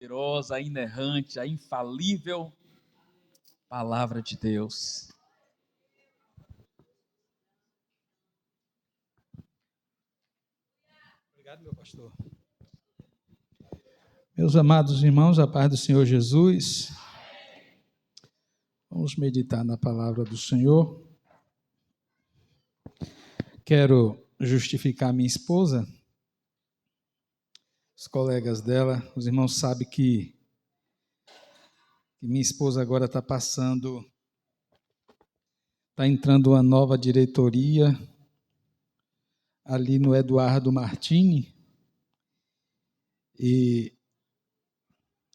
poderosa, a inerrante, a infalível Palavra de Deus. Obrigado, meu pastor. Meus amados irmãos, a paz do Senhor Jesus. Vamos meditar na palavra do Senhor. Quero justificar minha esposa. Os colegas dela, os irmãos sabem que minha esposa agora está entrando uma nova diretoria ali no Eduardo Martini, e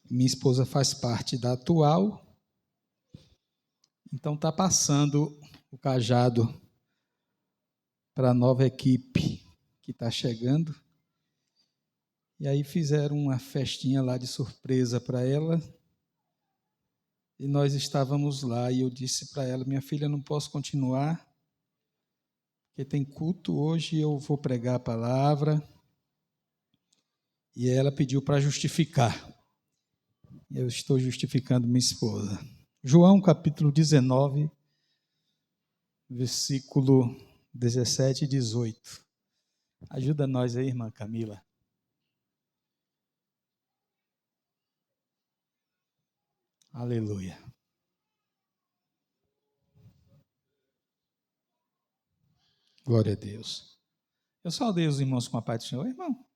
minha esposa faz parte da atual, então está passando o cajado para a nova equipe que está chegando. E aí fizeram uma festinha lá de surpresa para ela, e nós estávamos lá, e eu disse para ela: minha filha, não posso continuar, porque tem culto hoje, eu vou pregar a palavra. E ela pediu para justificar. Eu estou justificando minha esposa. João capítulo 19, versículo 17 e 18. Ajuda nós aí, irmã Camila. Aleluia. Glória a Deus. Eu saudei os irmãos com a paz do Senhor, irmão.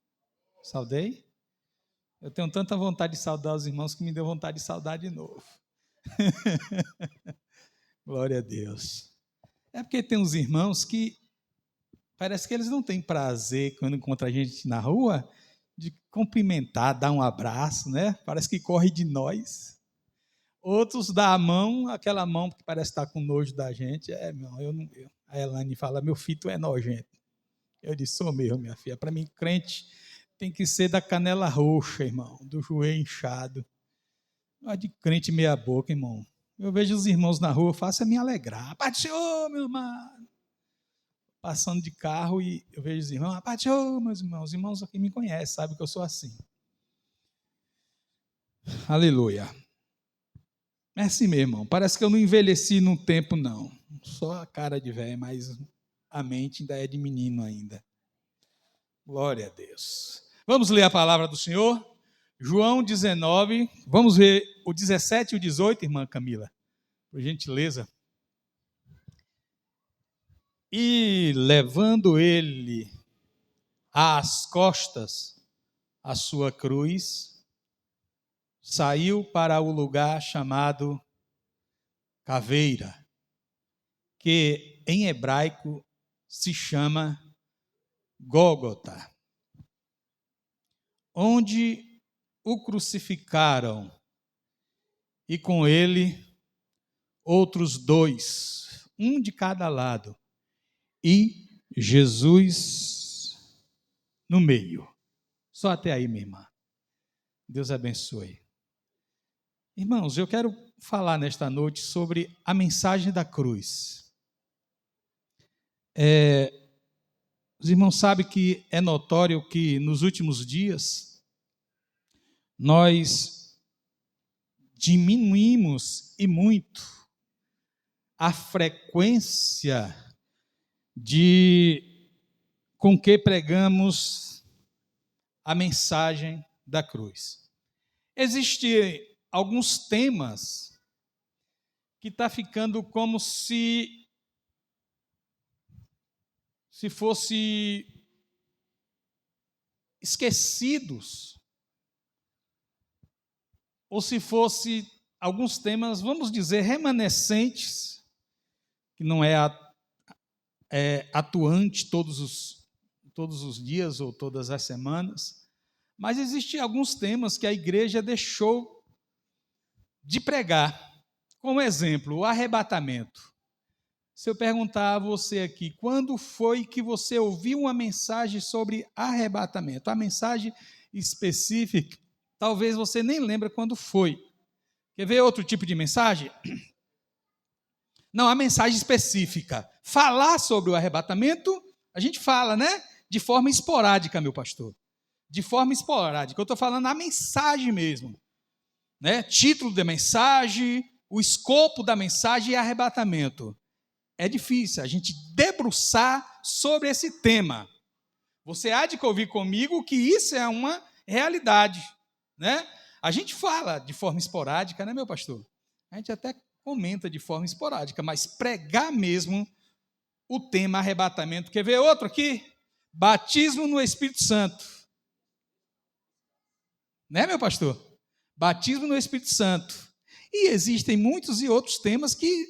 Saudei. Eu tenho tanta vontade de saudar os irmãos que me deu vontade de saudar de novo. Glória a Deus. É porque tem uns irmãos que parece que eles não têm prazer quando encontram a gente na rua de cumprimentar, dar um abraço, né? Parece que corre de nós. Outros dá a mão, aquela mão que parece estar com nojo da gente. A Elane fala: meu filho, tu é nojento. Eu disse: sou mesmo, minha filha. Para mim, crente tem que ser da canela roxa, irmão, do joelho inchado. Não é de crente meia boca, irmão. Eu vejo os irmãos na rua, faça me alegrar. Paz do Senhor, meu irmão. Passando de carro e eu vejo os irmãos: paz do Senhor, meus irmãos. Os irmãos aqui me conhecem, sabem que eu sou assim. Aleluia. É assim mesmo, irmão. Parece que eu não envelheci no tempo, não. Só a cara de velho, mas a mente ainda é de menino ainda. Glória a Deus. Vamos ler a palavra do Senhor? João 19, vamos ver o 17 e o 18, irmã Camila, por gentileza. E levando ele às costas a sua cruz, saiu para o lugar chamado Caveira, que em hebraico se chama Gólgota, onde o crucificaram, e com ele outros dois, um de cada lado, e Jesus no meio. Só até aí, minha irmã. Deus abençoe. Irmãos, eu quero falar nesta noite sobre a mensagem da cruz. Os irmãos sabem que é notório que nos últimos dias nós diminuímos e muito a frequência com que pregamos a mensagem da cruz. Existem alguns temas que está ficando como se fosse esquecidos, ou se fosse alguns temas, vamos dizer, remanescentes, que não é atuante todos os dias ou todas as semanas, mas existem alguns temas que a igreja deixou de pregar. Como exemplo, o arrebatamento. Se eu perguntar a você aqui, quando foi que você ouviu uma mensagem sobre arrebatamento? A mensagem específica, talvez você nem lembre quando foi. Quer ver outro tipo de mensagem? Não, a mensagem específica. Falar sobre o arrebatamento, a gente fala, né? De forma esporádica, meu pastor. De forma esporádica. Eu estou falando a mensagem mesmo. né? Título da mensagem, o escopo da mensagem e arrebatamento. É difícil a gente debruçar sobre esse tema. Você há de ouvir comigo que isso é uma realidade, né? A gente fala de forma esporádica, né, meu pastor? A gente até comenta de forma esporádica, mas pregar mesmo o tema arrebatamento. Quer ver outro aqui? Batismo no Espírito Santo. Né, meu pastor? Batismo no Espírito Santo. E existem muitos e outros temas que...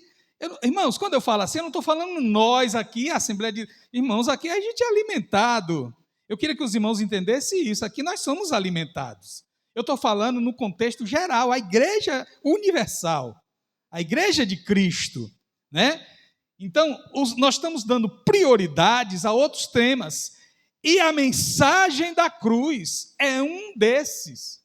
irmãos, quando eu falo assim, eu não estou falando nós aqui, a Assembleia de... Irmãos, aqui a gente é alimentado. Eu queria que os irmãos entendessem isso. Aqui nós somos alimentados. Eu estou falando no contexto geral, a igreja universal, a igreja de Cristo, né? Então, nós estamos dando prioridades a outros temas, e a mensagem da cruz é um desses.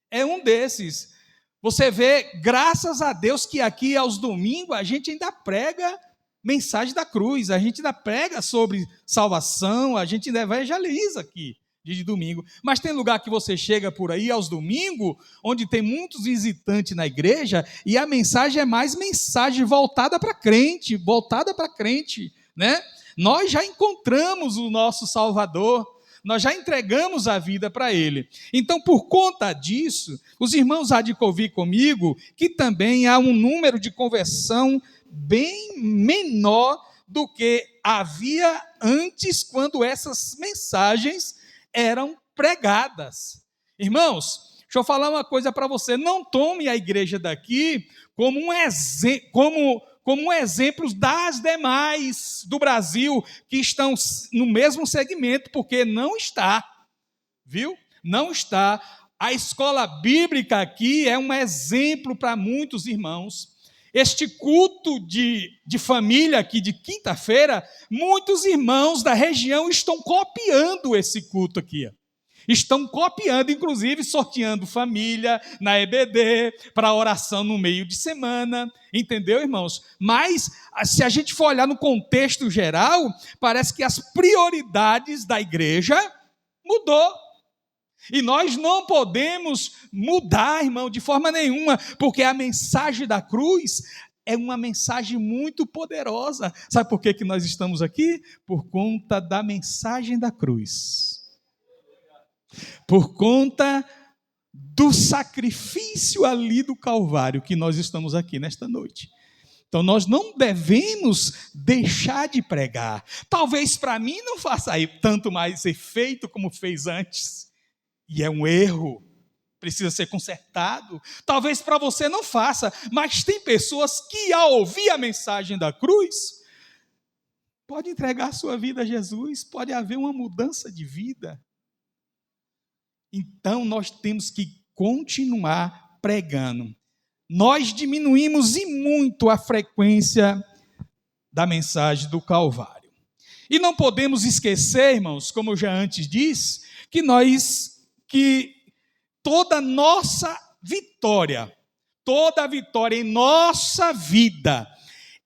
É um desses. Você vê, graças a Deus, que aqui aos domingos a gente ainda prega mensagem da cruz, a gente ainda prega sobre salvação, a gente ainda evangeliza aqui de domingo. Mas tem lugar que você chega por aí aos domingos, onde tem muitos visitantes na igreja, e a mensagem é mais mensagem voltada para crente, né? Nós já encontramos o nosso Salvador, nós já entregamos a vida para Ele. Então, por conta disso, os irmãos há de ouvir comigo que também há um número de conversão bem menor do que havia antes, quando essas mensagens eram pregadas. Irmãos, deixa eu falar uma coisa para você, não tome a igreja daqui como um exemplo das demais do Brasil que estão no mesmo segmento, porque não está, viu? Não está. A escola bíblica aqui é um exemplo para muitos irmãos. Este culto de família aqui de quinta-feira, muitos irmãos da região estão copiando esse culto aqui. Estão copiando, inclusive sorteando família na EBD, para oração no meio de semana, entendeu, irmãos? Mas, se a gente for olhar no contexto geral, parece que as prioridades da igreja mudou. E nós não podemos mudar, irmão, de forma nenhuma, porque a mensagem da cruz é uma mensagem muito poderosa. Sabe por que nós estamos aqui? Por conta da mensagem da cruz. Por conta do sacrifício ali do Calvário que nós estamos aqui nesta noite. Então nós não devemos deixar de pregar. Talvez para mim não faça aí tanto mais efeito como fez antes. E é um erro, precisa ser consertado. Talvez para você não faça, mas tem pessoas que ao ouvir a mensagem da cruz, pode entregar a sua vida a Jesus, pode haver uma mudança de vida. Então nós temos que continuar pregando. Nós diminuímos e muito a frequência da mensagem do Calvário. E não podemos esquecer, irmãos, como eu já antes disse, que toda nossa vitória, toda a vitória em nossa vida,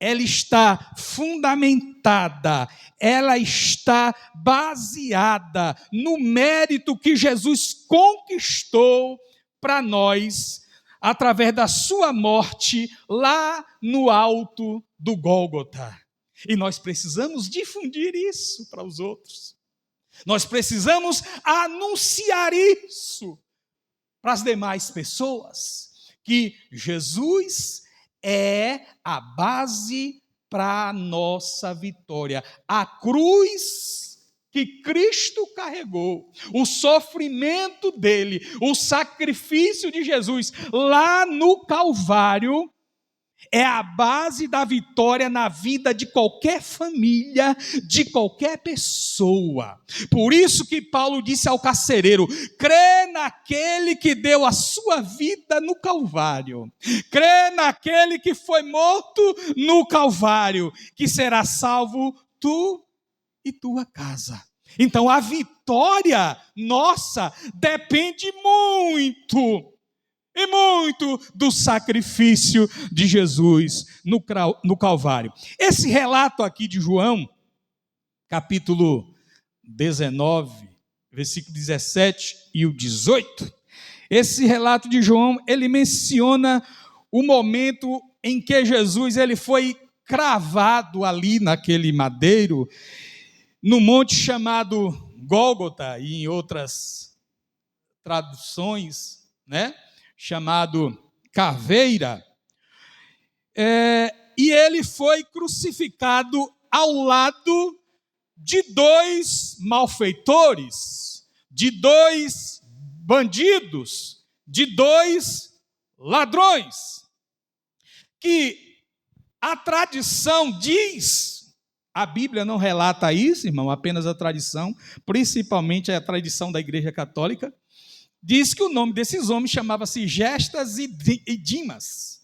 ela está fundamentada, ela está baseada no mérito que Jesus conquistou para nós, através da sua morte lá no alto do Gólgota. E nós precisamos difundir isso para os outros. Nós precisamos anunciar isso para as demais pessoas, que Jesus é a base para a nossa vitória. A cruz que Cristo carregou, o sofrimento dele, o sacrifício de Jesus lá no Calvário, é a base da vitória na vida de qualquer família, de qualquer pessoa. Por isso que Paulo disse ao carcereiro: crê naquele que deu a sua vida no Calvário, crê naquele que foi morto no Calvário, que será salvo tu e tua casa. Então a vitória nossa depende muito do sacrifício de Jesus no Calvário. Esse relato aqui de João, capítulo 19, versículo 17 e o 18, Esse relato de João, ele menciona o momento em que Jesus ele foi cravado ali naquele madeiro, no monte chamado Gólgota, e em outras traduções, né, chamado Caveira, e ele foi crucificado ao lado de dois malfeitores, de dois bandidos, de dois ladrões, que a tradição diz, a Bíblia não relata isso, irmão, apenas a tradição, principalmente a tradição da Igreja Católica, diz que o nome desses homens chamava-se Gestas e Dimas.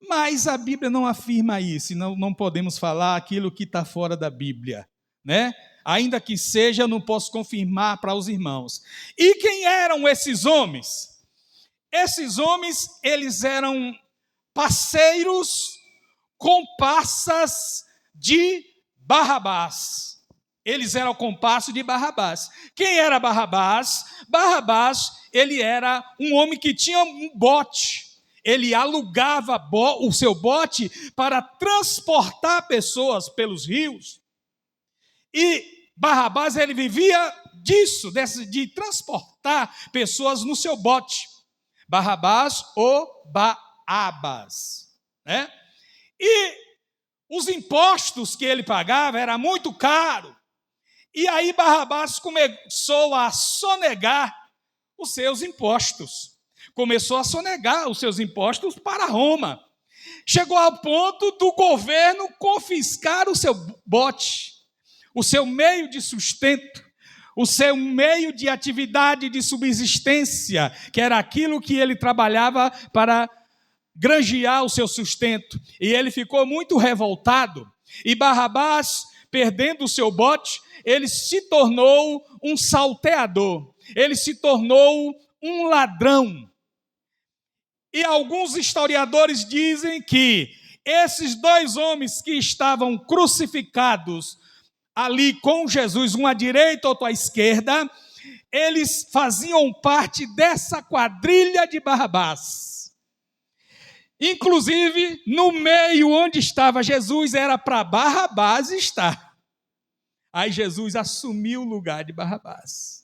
Mas a Bíblia não afirma isso, e não podemos falar aquilo que está fora da Bíblia, né? Ainda que seja, eu não posso confirmar para os irmãos. E quem eram esses homens? Esses homens, eles eram parceiros, comparsas de Barrabás. Eles eram o compasso de Barrabás. Quem era Barrabás? Barrabás, ele era um homem que tinha um bote. Ele alugava o seu bote para transportar pessoas pelos rios. E Barrabás, ele vivia disso, de transportar pessoas no seu bote. Barrabás ou Baabas, né? E os impostos que ele pagava era muito caro. E aí Barrabás começou a sonegar os seus impostos. Começou a sonegar os seus impostos para Roma. Chegou ao ponto do governo confiscar o seu bote, o seu meio de sustento, o seu meio de atividade de subsistência, que era aquilo que ele trabalhava para granjear o seu sustento. E ele ficou muito revoltado. E Barrabás, perdendo o seu bote, ele se tornou um salteador. Ele se tornou um ladrão. E alguns historiadores dizem que esses dois homens que estavam crucificados ali com Jesus, um à direita, outro à esquerda, eles faziam parte dessa quadrilha de Barrabás. Inclusive, no meio onde estava Jesus, era para Barrabás estar. Aí Jesus assumiu o lugar de Barrabás.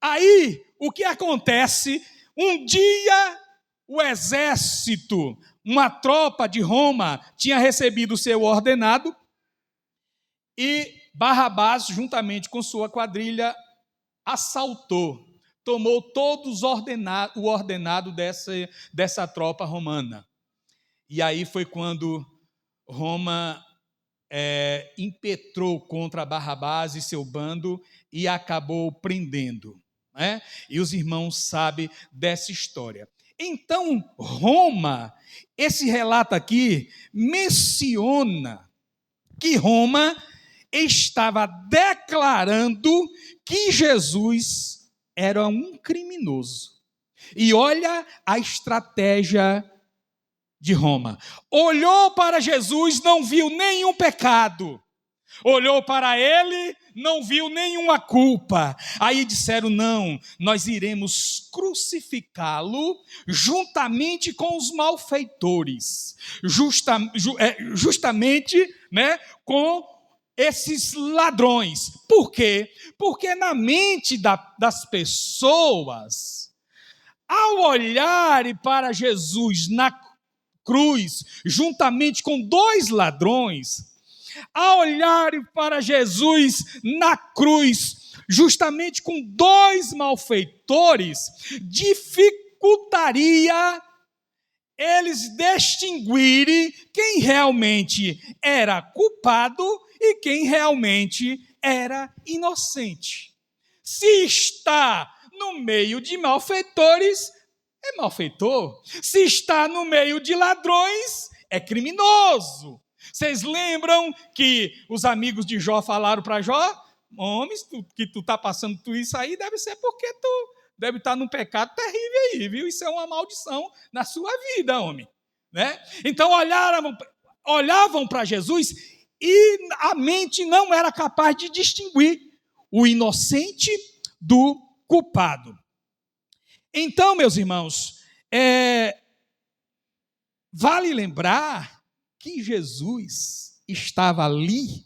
Aí, o que acontece? Um dia, o exército, uma tropa de Roma, tinha recebido o seu ordenado, e Barrabás, juntamente com sua quadrilha, assaltou, tomou todos o ordenado dessa tropa romana. E aí foi quando Roma impetrou contra Barrabás e seu bando e acabou prendendo, né? E os irmãos sabem dessa história. Então, Roma, esse relato aqui menciona que Roma estava declarando que Jesus era um criminoso. E olha a estratégia de Roma. Olhou para Jesus, não viu nenhum pecado. Olhou para ele, não viu nenhuma culpa. Aí disseram, não, nós iremos crucificá-lo juntamente com os malfeitores. Justamente, né, com esses ladrões. Por quê? Porque na mente das pessoas, ao olharem para Jesus na cruz, juntamente com dois ladrões, ao olharem para Jesus na cruz, justamente com dois malfeitores, dificultaria eles distinguirem quem realmente era culpado e quem realmente era inocente. Se está no meio de malfeitores, é malfeitor. Se está no meio de ladrões, é criminoso. Vocês lembram que os amigos de Jó falaram para Jó? Homens, que tu está passando tudo isso aí, deve ser porque tu deve estar num pecado terrível aí, viu? Isso é uma maldição na sua vida, homem. Né? Então olhavam para Jesus e a mente não era capaz de distinguir o inocente do culpado. Então, meus irmãos, vale lembrar que Jesus estava ali,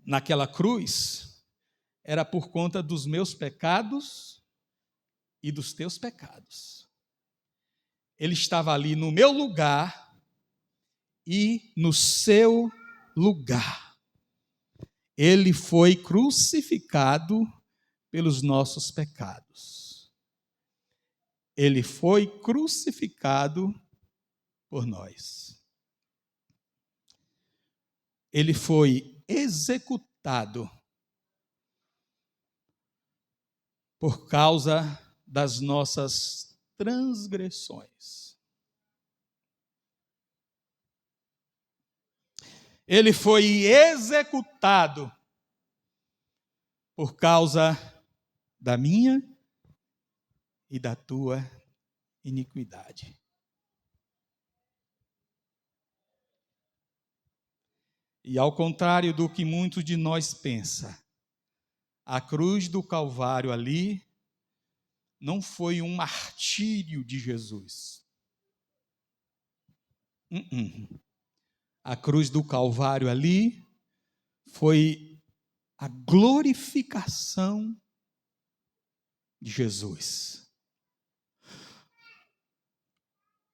naquela cruz, era por conta dos meus pecados e dos teus pecados. Ele estava ali no meu lugar e no seu lugar. Ele foi crucificado pelos nossos pecados. Ele foi crucificado por nós. Ele foi executado por causa das nossas transgressões. Ele foi executado por causa da minha e da tua iniquidade. E ao contrário do que muitos de nós pensam, a cruz do Calvário ali não foi um martírio de Jesus. A cruz do Calvário ali foi a glorificação de Jesus.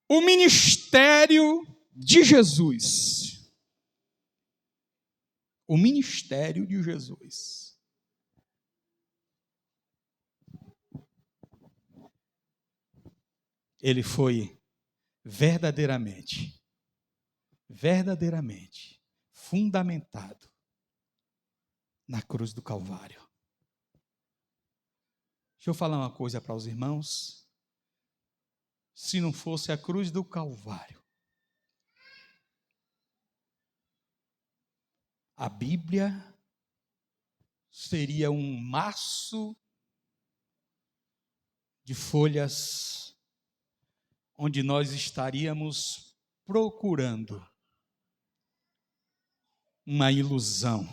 O ministério de Jesus. O ministério de Jesus. Ele foi verdadeiramente fundamentado na cruz do Calvário. Deixa eu falar uma coisa para os irmãos. Se não fosse a cruz do Calvário, a Bíblia seria um maço de folhas onde nós estaríamos procurando uma ilusão.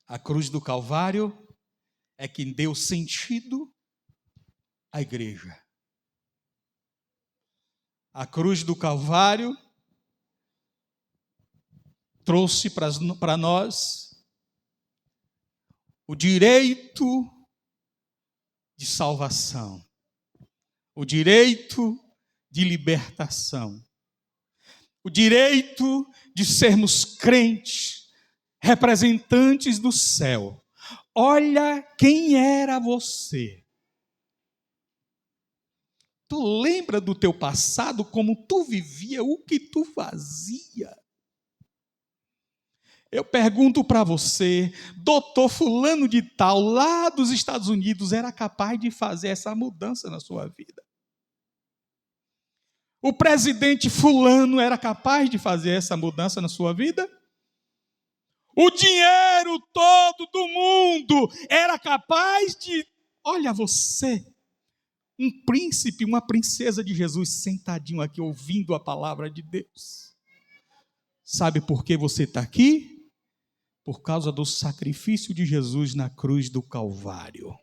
A cruz do Calvário é que deu sentido à igreja. A cruz do Calvário trouxe para nós o direito de salvação, o direito de libertação, o direito de sermos crentes, representantes do céu. Olha quem era você. Tu lembra do teu passado, como tu vivia, o que tu fazia? Eu pergunto para você, doutor fulano de tal, lá dos Estados Unidos, era capaz de fazer essa mudança na sua vida? O presidente fulano era capaz de fazer essa mudança na sua vida? O dinheiro todo do mundo era capaz de... Olha você, um príncipe, uma princesa de Jesus, sentadinho aqui ouvindo a palavra de Deus. Sabe por que você está aqui? Por causa do sacrifício de Jesus na cruz do Calvário.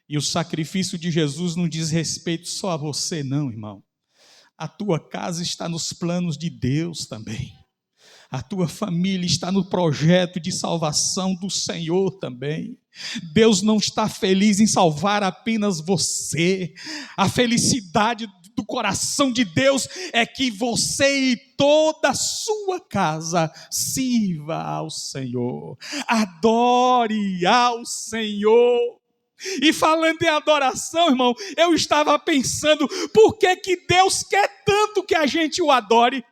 E o sacrifício de Jesus não diz respeito só a você, não, irmão. A tua casa está nos planos de Deus também. A tua família está no projeto de salvação do Senhor também. Deus não está feliz em salvar apenas você. A felicidade do coração de Deus é que você e toda a sua casa sirva ao Senhor. Adore ao Senhor. E falando em adoração, irmão, eu estava pensando, por que Deus quer tanto que a gente o adore?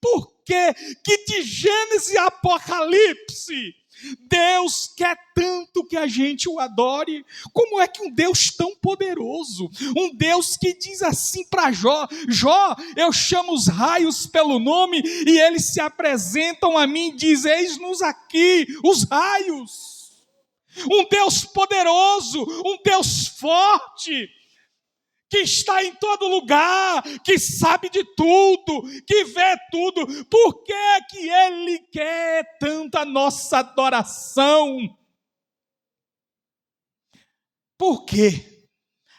Por que de Gênesis a Apocalipse, Deus quer tanto que a gente o adore? Como é que um Deus tão poderoso, um Deus que diz assim para Jó, Jó, eu chamo os raios pelo nome e eles se apresentam a mim e dizem, eis-nos aqui, os raios. Um Deus poderoso, um Deus forte, que está em todo lugar, que sabe de tudo, que vê tudo. Por que que Ele quer tanta nossa adoração? Por quê?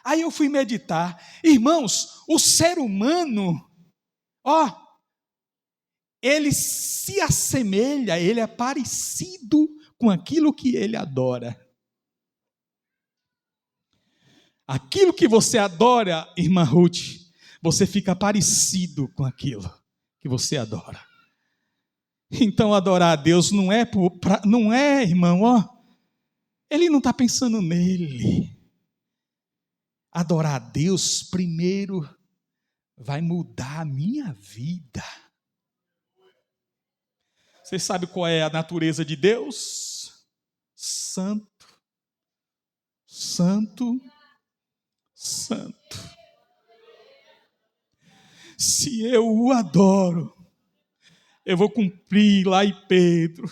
Aí eu fui meditar. Irmãos, o ser humano, ele se assemelha, ele é parecido com aquilo que ele adora. Aquilo que você adora, irmã Ruth, você fica parecido com aquilo que você adora. Então, adorar a Deus não é, irmão, ele não está pensando nele. Adorar a Deus, primeiro, vai mudar a minha vida. Você sabe qual é a natureza de Deus? Santo, santo, santo. Se eu o adoro, eu vou cumprir lá em Pedro.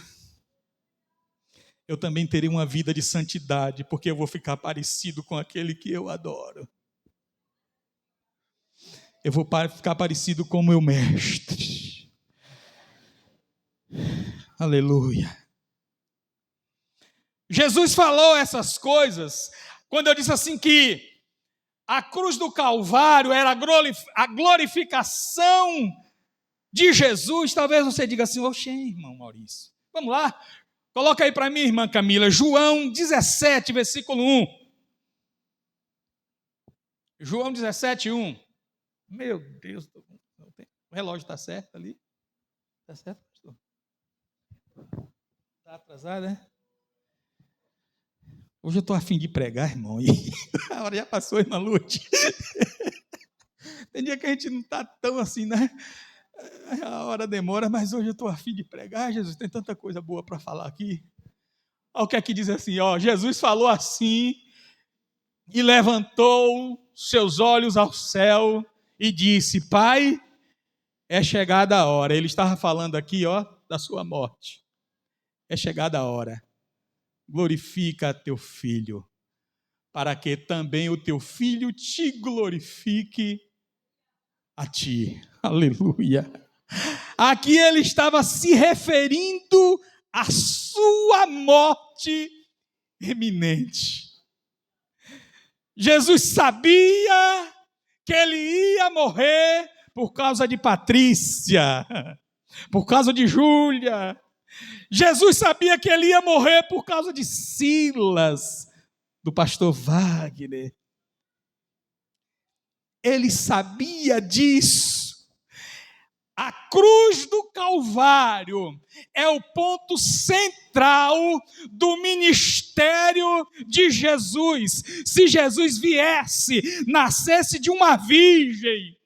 Eu também terei uma vida de santidade, porque eu vou ficar parecido com aquele que eu adoro. Eu vou ficar parecido com o meu mestre. Aleluia. Jesus falou essas coisas quando eu disse assim que a cruz do Calvário era a glorificação de Jesus. Talvez você diga assim, oxe, irmão Maurício. Vamos lá, coloca aí para mim, irmã Camila, João 17, versículo 1. João 17, 1. Meu Deus, o relógio está certo ali? Está certo, pastor? Está atrasado, né? Hoje eu estou a fim de pregar, irmão, e a hora já passou, irmã Lute. Tem dia que a gente não está tão assim, né? A hora demora, mas hoje eu estou a fim de pregar. Jesus, tem tanta coisa boa para falar aqui. Olha o que é que diz assim, Jesus falou assim, e levantou seus olhos ao céu, e disse, Pai, é chegada a hora. Ele estava falando aqui, da sua morte. É chegada a hora. Glorifica teu filho, para que também o teu filho te glorifique a ti. Aleluia. Aqui ele estava se referindo à sua morte iminente. Jesus sabia que ele ia morrer por causa de Patrícia, por causa de Júlia. Jesus sabia que ele ia morrer por causa de Silas, do pastor Wagner. Ele sabia disso. A cruz do Calvário é o ponto central do ministério de Jesus. Se Jesus viesse, nascesse de uma virgem,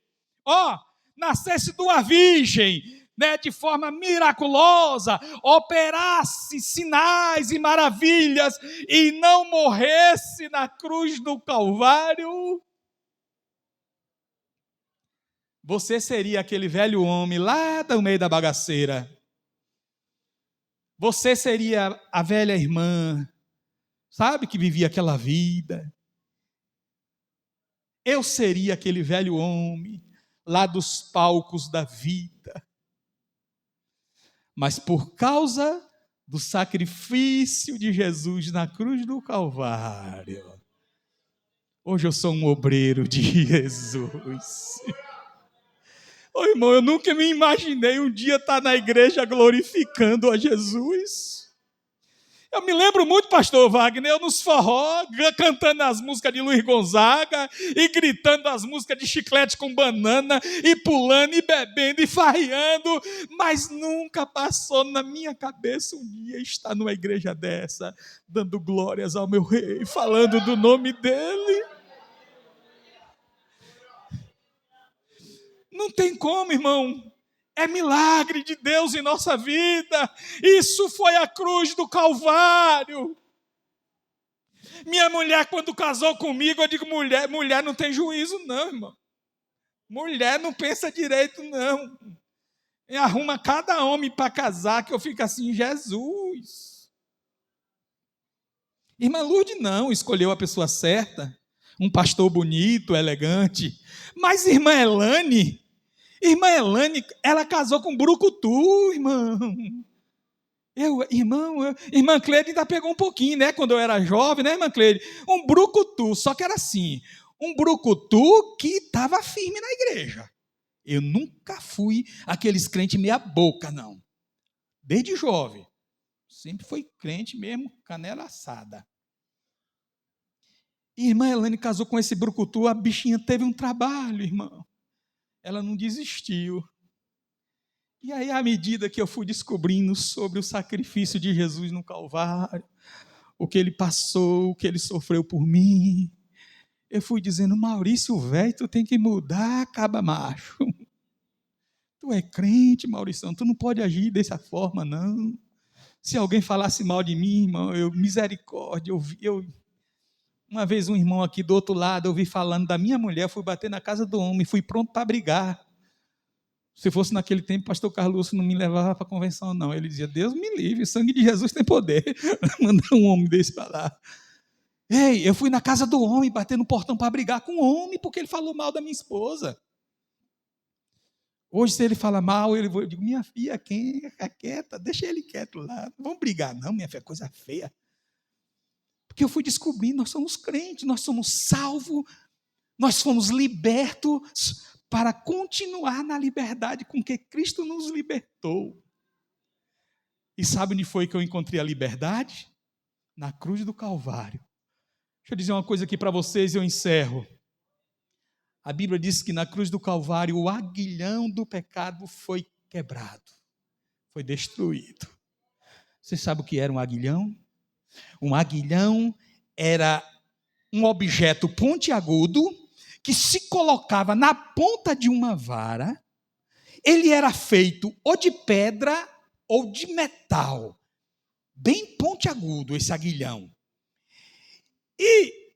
nascesse de uma virgem, de forma miraculosa, operasse sinais e maravilhas e não morresse na cruz do Calvário, você seria aquele velho homem lá do meio da bagaceira. Você seria a velha irmã, sabe, que vivia aquela vida. Eu seria aquele velho homem lá dos palcos da vida. Mas por causa do sacrifício de Jesus na cruz do Calvário, hoje eu sou um obreiro de Jesus. Irmão, eu nunca me imaginei um dia estar na igreja glorificando a Jesus. Eu me lembro muito, pastor Wagner, eu nos forró, cantando as músicas de Luiz Gonzaga, e gritando as músicas de Chiclete com Banana, e pulando, e bebendo, e farreando, mas nunca passou na minha cabeça um dia estar numa igreja dessa, dando glórias ao meu rei, falando do nome dele. Não tem como, irmão. É milagre de Deus em nossa vida. Isso foi a cruz do Calvário. Minha mulher, quando casou comigo, eu digo, mulher não tem juízo não, irmão. Mulher não pensa direito não. E arruma cada homem para casar, que eu fico assim, Jesus. Irmã Lourdes não escolheu a pessoa certa. um pastor bonito, elegante. Mas irmã Elane, ela casou com brucutu, irmão. Irmã Cleide ainda pegou um pouquinho, né? Quando eu era jovem, né, irmã Cleide? Um brucutu, só que era assim, um brucutu que estava firme na igreja. Eu nunca fui aqueles crentes meia boca, não. Desde jovem. Sempre foi crente mesmo, canela assada. Irmã Elane casou com esse brucutu, a bichinha teve um trabalho, irmão. Ela não desistiu. E aí, à medida que eu fui descobrindo sobre o sacrifício de Jesus no Calvário, o que ele passou, o que ele sofreu por mim, eu fui dizendo, Maurício, velho, tu tem que mudar, caba macho. Tu é crente, Maurício, tu não pode agir dessa forma, não. Se alguém falasse mal de mim, irmão, misericórdia, uma vez um irmão aqui do outro lado, eu vi falando da minha mulher, fui bater na casa do homem, fui pronto para brigar. Se fosse naquele tempo, o pastor Carlos não me levava para a convenção, não. Ele dizia, Deus me livre, o sangue de Jesus tem poder. Mandar um homem desse para lá. Ei, eu fui na casa do homem, bater no portão para brigar com o homem, porque ele falou mal da minha esposa. Hoje, se ele fala mal, eu digo, minha filha, quem fica quieta, deixa ele quieto lá. Não vamos brigar, não, minha filha, coisa feia. Porque eu fui descobrindo, nós somos crentes, nós somos salvos, nós fomos libertos para continuar na liberdade com que Cristo nos libertou. E sabe onde foi que eu encontrei a liberdade? Na cruz do Calvário. Deixa eu dizer uma coisa aqui para vocês e eu encerro. A Bíblia diz que na cruz do Calvário o aguilhão do pecado foi quebrado, foi destruído. Você sabe o que era um aguilhão? Um aguilhão era um objeto pontiagudo que se colocava na ponta de uma vara. Ele era feito ou de pedra ou de metal, bem pontiagudo esse aguilhão. E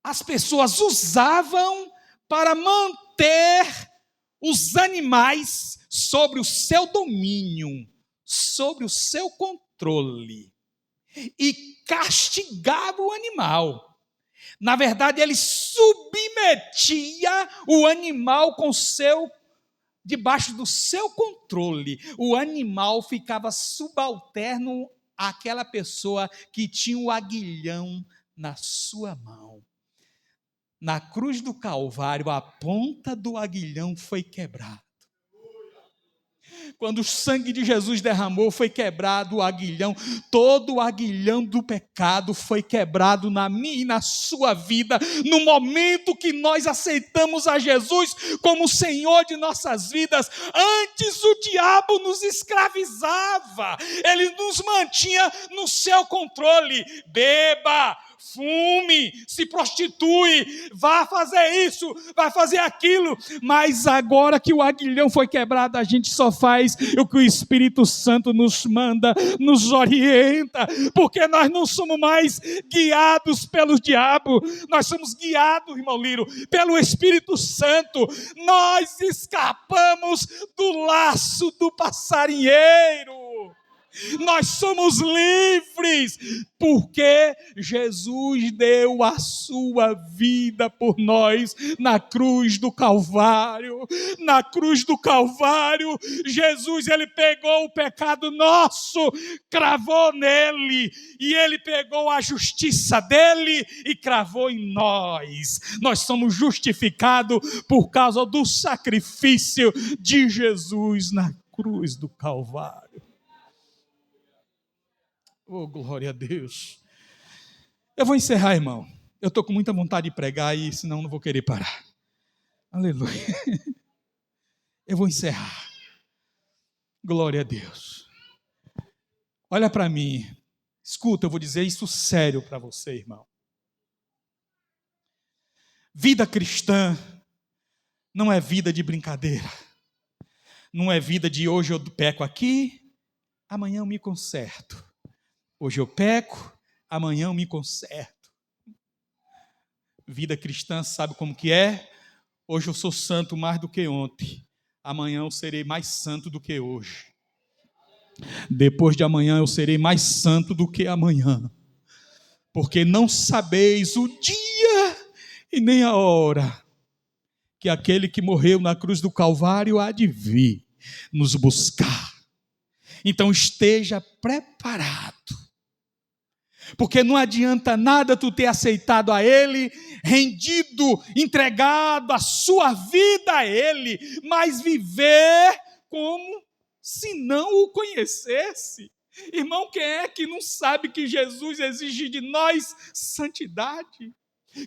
as pessoas usavam para manter os animais sobre o seu domínio, sobre o seu controle, e castigava o animal. Na verdade, ele submetia o animal debaixo do seu controle. O animal ficava subalterno àquela pessoa que tinha o aguilhão na sua mão. Na cruz do Calvário, a ponta do aguilhão foi quebrada. Quando o sangue de Jesus derramou, foi quebrado o aguilhão. Todo o aguilhão do pecado foi quebrado na minha e na sua vida, no momento que nós aceitamos a Jesus como Senhor de nossas vidas. Antes o diabo nos escravizava, ele nos mantinha no seu controle. Beba, fume, se prostitui, vá fazer isso, vai fazer aquilo, mas agora que o aguilhão foi quebrado, a gente só faz o que o Espírito Santo nos manda, nos orienta, porque nós não somos mais guiados pelo diabo, nós somos guiados, irmão Liro, pelo Espírito Santo. Nós escapamos do laço do passarinheiro. Nós somos livres, porque Jesus deu a sua vida por nós na cruz do Calvário. Na cruz do Calvário, Jesus, ele pegou o pecado nosso, cravou nele, e ele pegou a justiça dele e cravou em nós. Nós somos justificados por causa do sacrifício de Jesus na cruz do Calvário. Oh, glória a Deus. Eu vou encerrar, irmão. Eu estou com muita vontade de pregar e senão não vou querer parar. Aleluia. Eu vou encerrar. Glória a Deus. Olha para mim. Escuta, eu vou dizer isso sério para você, irmão. Vida cristã não é vida de brincadeira. Não é vida de hoje eu peco aqui, amanhã eu me conserto. Hoje eu peco, amanhã eu me conserto. Vida cristã, sabe como que é? Hoje eu sou santo mais do que ontem. Amanhã eu serei mais santo do que hoje. Depois de amanhã eu serei mais santo do que amanhã. Porque não sabeis o dia e nem a hora que aquele que morreu na cruz do Calvário há de vir nos buscar. Então esteja preparado, porque não adianta nada tu ter aceitado a Ele, rendido, entregado a sua vida a Ele, mas viver como se não o conhecesse. Irmão, quem é que não sabe que Jesus exige de nós santidade?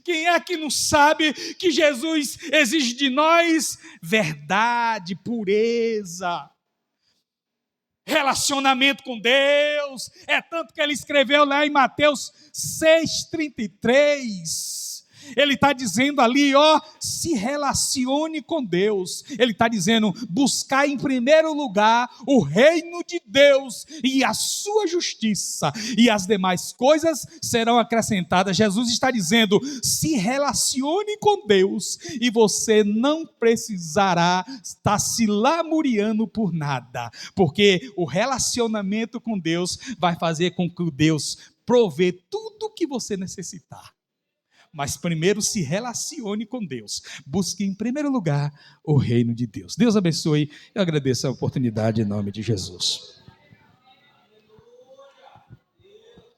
Quem é que não sabe que Jesus exige de nós verdade, pureza, relacionamento com Deus? É tanto que ele escreveu lá em Mateus 6,33. Ele está dizendo ali, se relacione com Deus. Ele está dizendo, buscar em primeiro lugar o reino de Deus e a sua justiça, e as demais coisas serão acrescentadas. Jesus está dizendo, se relacione com Deus, e você não precisará estar se lamuriando por nada, porque o relacionamento com Deus vai fazer com que Deus provê tudo o que você necessitar. Mas primeiro se relacione com Deus. Busque em primeiro lugar o reino de Deus. Deus abençoe. Eu agradeço a oportunidade em nome de Jesus.